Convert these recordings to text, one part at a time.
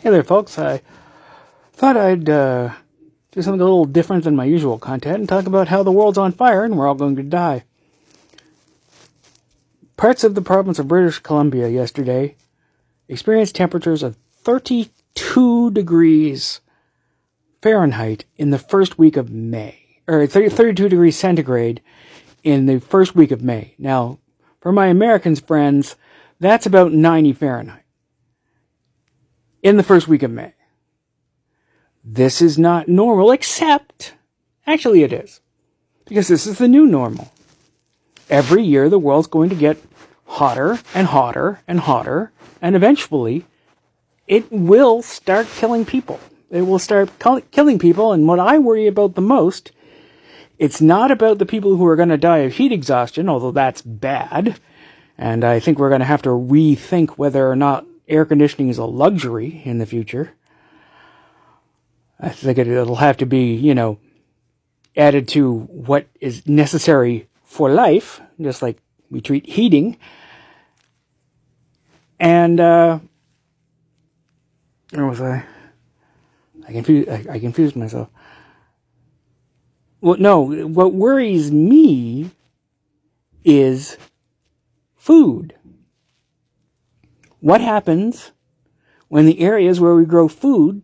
Hey there, folks. I thought I'd do something a little different than my usual content and talk about how the world's on fire and we're all going to die. Parts of the province of British Columbia yesterday experienced temperatures of 32 degrees Fahrenheit in the first week of May, or 32 degrees centigrade in the first week of May. Now, for my American friends, that's about 90 Fahrenheit. In the first week of May. This is not normal, except, actually it is, because this is the new normal. Every year the world's going to get hotter and hotter and hotter, and eventually it will start killing people. It will start killing people, and what I worry about the most, it's not about the people who are going to die of heat exhaustion, although that's bad, and I think we're going to have to rethink whether or not air conditioning is a luxury in the future. I think it'll have to be, added to what is necessary for life, just like we treat heating. And, where was I? I confused myself. Well, no, what worries me is food. What happens when the areas where we grow food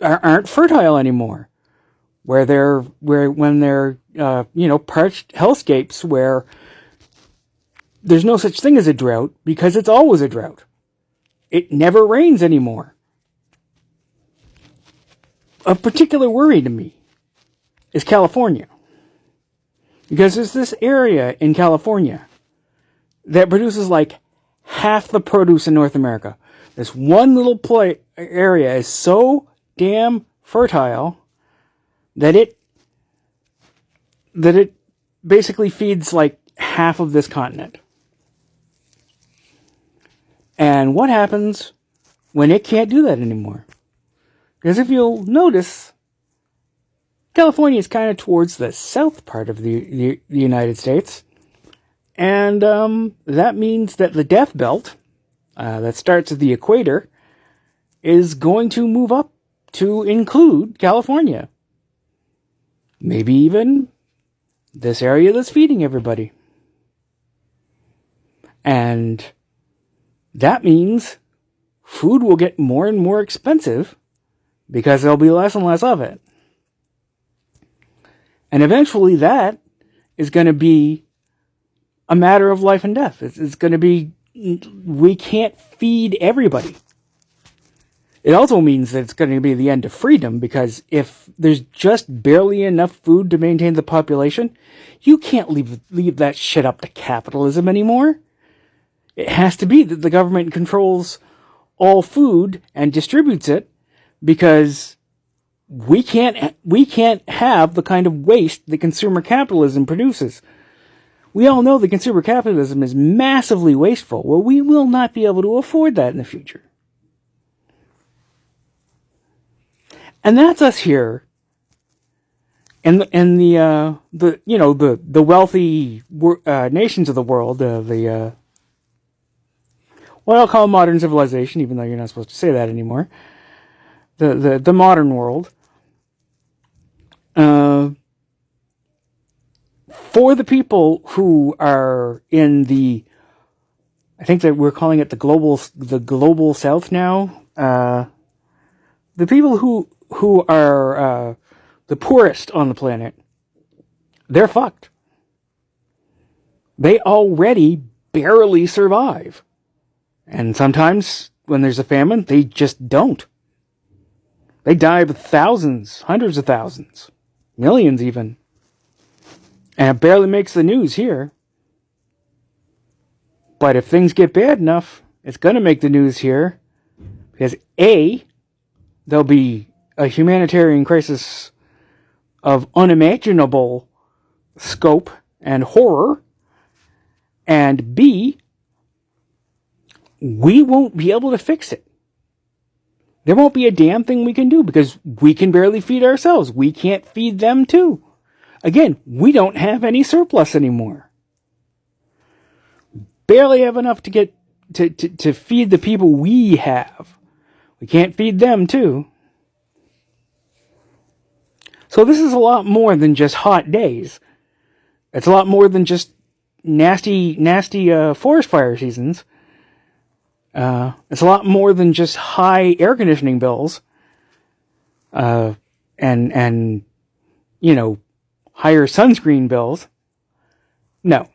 aren't fertile anymore? When they're parched hellscapes where there's no such thing as a drought because it's always a drought. It never rains anymore. Of particular worry to me is California. Because there's this area in California that produces like half the produce in North America. This one little area is so damn fertile that it basically feeds like half of this continent. And what happens when it can't do that anymore? Because if you'll notice, California is kind of towards the south part of the United States. And that means that the Death Belt, that starts at the equator, is going to move up to include California. Maybe even this area that's feeding everybody. And that means food will get more and more expensive because there'll be less and less of it. And eventually that is going to be a matter of life and death. It's going to be, we can't feed everybody. It also means that it's going to be the end of freedom, because if there's just barely enough food to maintain the population, you can't leave that shit up to capitalism anymore. It has to be that the government controls all food and distributes it, because we can't have the kind of waste that consumer capitalism produces. We all know that consumer capitalism is massively wasteful. Well, we will not be able to afford that in the future. And that's us here in the wealthy nations of the world, what I'll call modern civilization, even though you're not supposed to say that anymore. The modern world. For the people who are in I think that we're calling it the global south now. The people who are the poorest on the planet, they're fucked. They already barely survive. And sometimes when there's a famine, they just don't. They die of thousands, hundreds of thousands, millions even. And it barely makes the news here. But if things get bad enough, it's going to make the news here. Because A, there'll be a humanitarian crisis of unimaginable scope and horror. And B, we won't be able to fix it. There won't be a damn thing we can do because we can barely feed ourselves. We can't feed them too. Again, we don't have any surplus anymore. Barely have enough to get to feed the people we have. We can't feed them too. So this is a lot more than just hot days. It's a lot more than just nasty forest fire seasons. It's a lot more than just high air conditioning bills. And higher sunscreen bills. No.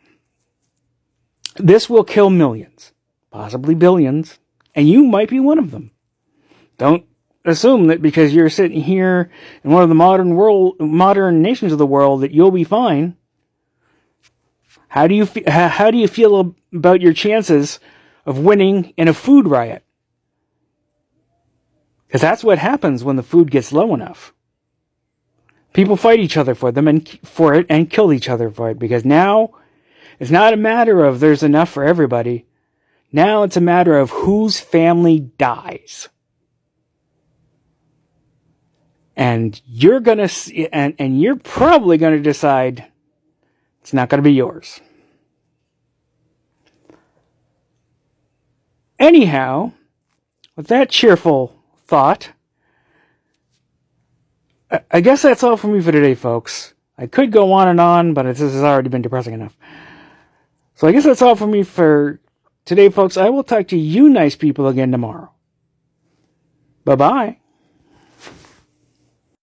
This will kill millions, possibly billions, and you might be one of them. Don't assume that because you're sitting here in one of the modern nations of the world that you'll be fine. How do you feel about your chances of winning in a food riot? Because that's what happens when the food gets low enough. People fight each other for it and kill each other for it, because now it's not a matter of there's enough for everybody. Now it's a matter of whose family dies. And you're probably gonna decide it's not gonna be yours. Anyhow, with that cheerful thought, I guess that's all for me for today, folks. I could go on and on, but this has already been depressing enough. So I guess that's all for me for today, folks. I will talk to you nice people again tomorrow. Bye-bye.